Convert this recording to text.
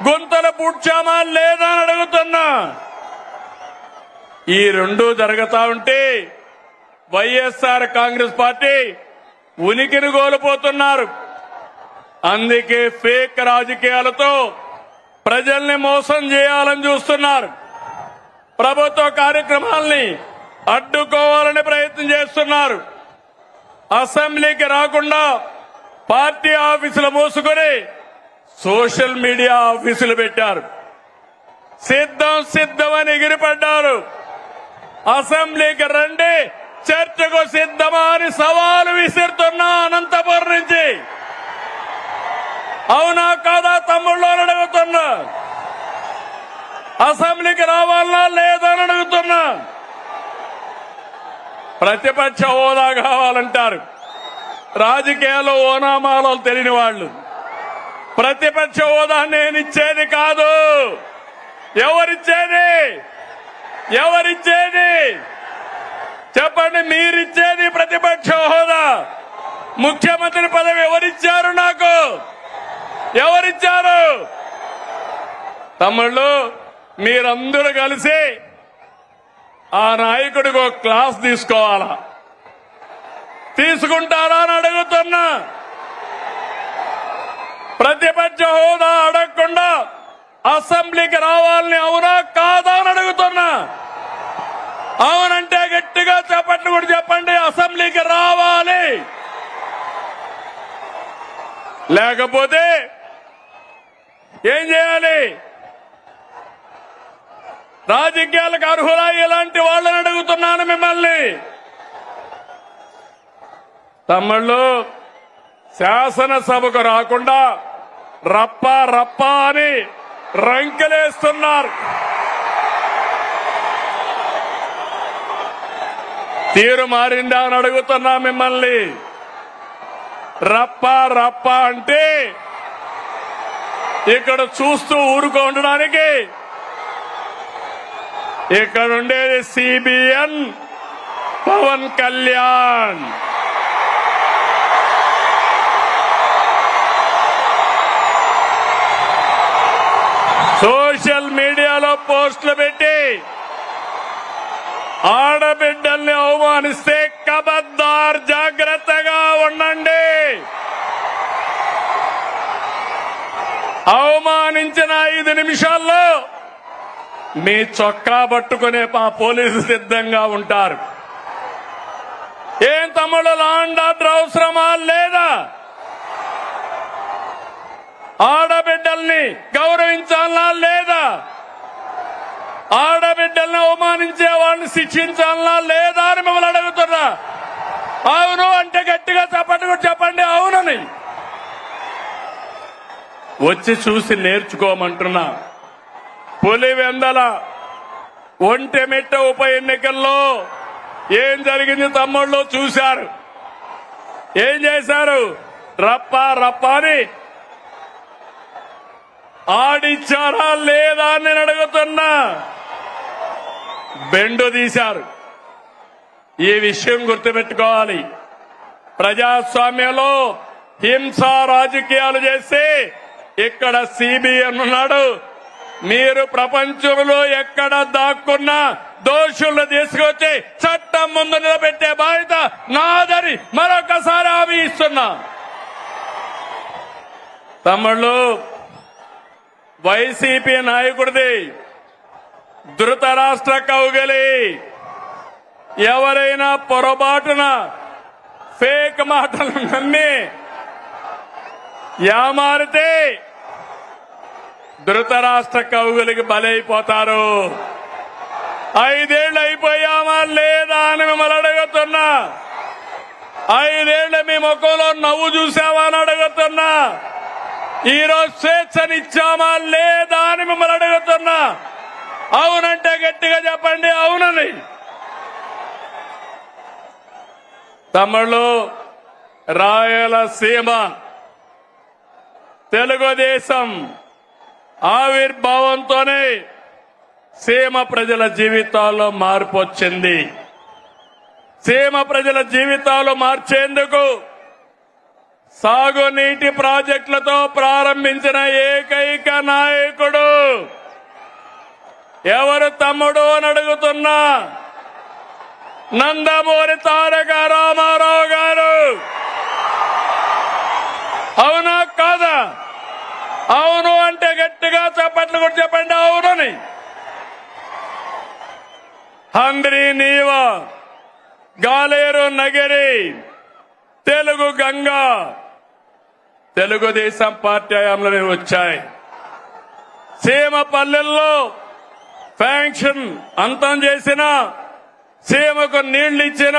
గుంతలు పూడ్చామా లేదా అని అడుగుతున్నా. ఈ రెండు జరుగుతా ఉంటే వైఎస్ఆర్ కాంగ్రెస్ పార్టీ ఉనికిని కోల్పోతున్నారు. అందుకే ఫేక్ రాజకీయాలతో ప్రజల్ని మోసం చేయాలని చూస్తున్నారు. ప్రభుత్వ కార్యక్రమాల్ని అడ్డుకోవాలని ప్రయత్నం చేస్తున్నారు. అసెంబ్లీకి రాకుండా పార్టీ ఆఫీసులు మూసుకొని సోషల్ మీడియా ఆఫీసులు పెట్టారు. సిద్ధమని ఎగిరిపడ్డారు. అసెంబ్లీకి రండి, చర్చకు సిద్ధమా అని సవాలు విసురుతున్నా అనంతపురం నుంచి. అవునా కాదా తమ్ముళ్ళు అని అడుగుతున్నా. అసెంబ్లీకి రావాలా లేదా అని అడుగుతున్నా. ప్రతిపక్ష హోదా కావాలంటారు. రాజకీయాల్లో ఓనామాలో తెలియని వాళ్ళు. ప్రతిపక్ష హోదా నేనిచ్చేది కాదు. ఎవరిచ్చేది చెప్పండి. మీరిచ్చేది ప్రతిపక్ష హోదా. ముఖ్యమంత్రి పదవి ఎవరిచ్చారు? నాకు ఎవరిచ్చారు? తమ్ముళ్ళు, మీరందరూ కలిసి ఆ నాయకుడికి ఒక క్లాస్ తీసుకోవాలా? తీసుకుంటారా అని అడుగుతున్నా. ప్రతిపక్ష హోదా అడగకుండా అసెంబ్లీకి రావాలని అవునా కాదా అని అడుగుతున్నా. అవునంటే గట్టిగా చెప్పండి, కూడా చెప్పండి. అసెంబ్లీకి రావాలి. లేకపోతే ఏం చేయాలి? రాజకీయాలకు అర్హులా ఇలాంటి వాళ్ళని అడుగుతున్నాను మిమ్మల్ని. తమ్ముళ్ళు, శాసనసభకు రాకుండా రప్ప అని రంకెలేస్తున్నారు. తీరు మారిందా అని అడుగుతున్నా మిమ్మల్ని. రప్ప అంటే ఇక్కడ చూస్తూ ఊరుకో ఉండడానికి. ఇక్కడ ఉండేది సిబిఎన్ పవన్ కళ్యాణ్. సోషల్ మీడియాలో పోస్టులు పెట్టి ఆడబిడ్డల్ని అవమానిస్తే ఖబర్దార్, జాగ్రత్తగా ఉండండి. అవమానించిన 5 నిమిషాల్లో మీ చొక్కా పట్టుకునే మా పోలీసులు సిద్ధంగా ఉంటారు. ఏం తమ్ముడు, లాండ్ ఆర్డర్ అవసరమా లేదా? ఆడబిడ్డల్ని గౌరవించాలా లేదా? ఆడబిడ్డల్ని అవమానించే వాళ్ళని శిక్షించాలా లేదా అని మిమ్మల్ని అడుగుతున్నా. అవును అంటే గట్టిగా చెప్పండి అవునని. వచ్చి చూసి నేర్చుకోమంటున్నా. పులివెందల ఒంటెమిట్ట ఉప ఎన్నికల్లో ఏం జరిగింది తమ్ముళ్ళు చూశారు. ఏం చేశారు? రప్ప అని ఆడిచ్చారా లేదా అని నేను అడుగుతున్నా. బెండు తీశారు. ఈ విషయం గుర్తుపెట్టుకోవాలి. ప్రజాస్వామ్యంలో హింసా రాజకీయాలు చేస్తే ఇక్కడ సిబిఎన్ ఉన్నాడు. మీరు ప్రపంచంలో ఎక్కడ దాక్కున్నా దోషులను తీసుకొచ్చి చట్టం ముందు నిలబెట్టే బాధ్యత నాదని మరొకసారి హామీ ఇస్తున్నా. తమ్ముళ్ళు, వైసీపీ నాయకుడిది ధృతరాష్ట్ర కౌగిలి. ఎవరైనా పొరపాటున ఫేక్ మాటలు నమ్మి యామారితే ధృతరాష్ట్ర కౌగులికి బలైపోతారు. 5 ఏళ్లు అయిపోయామా లేదా అని మిమ్మల్ని అడుగుతున్నా. 5 ఏళ్లు మీ ముఖంలో నవ్వు చూసావా అని అడుగుతున్నా. ఈరోజు స్వేచ్ఛనిచ్చామా లేదా అని మిమ్మల్ని అడుగుతున్నా. అవునంటే గట్టిగా చెప్పండి అవునని. తమ్ముళ్ళు, రాయలసీమ తెలుగుదేశం ఆవిర్భావంతోనే సీమ ప్రజల జీవితాల్లో మార్పు వచ్చింది. సీమ ప్రజల జీవితాలు మార్చేందుకు సాగునీటి ప్రాజెక్టులతో ప్రారంభించిన ఏకైక నాయకుడు ఎవరు తమ్ముడు అని అడుగుతున్నా నందమూరి తారక రామారావు గారు. అవునా కాదా? అవును అంటే గట్టిగా చప్పట్లు కూడా చెప్పండి అవునని. హంద్రీ నీవా, గాలేరు నగరి, తెలుగు గంగా తెలుగుదేశం పార్టీ హయాంలో వచ్చాయి. సీమ పల్లెల్లో ఫ్యాంక్షన్ అంతం చేసిన, సీమకు నీళ్లు ఇచ్చిన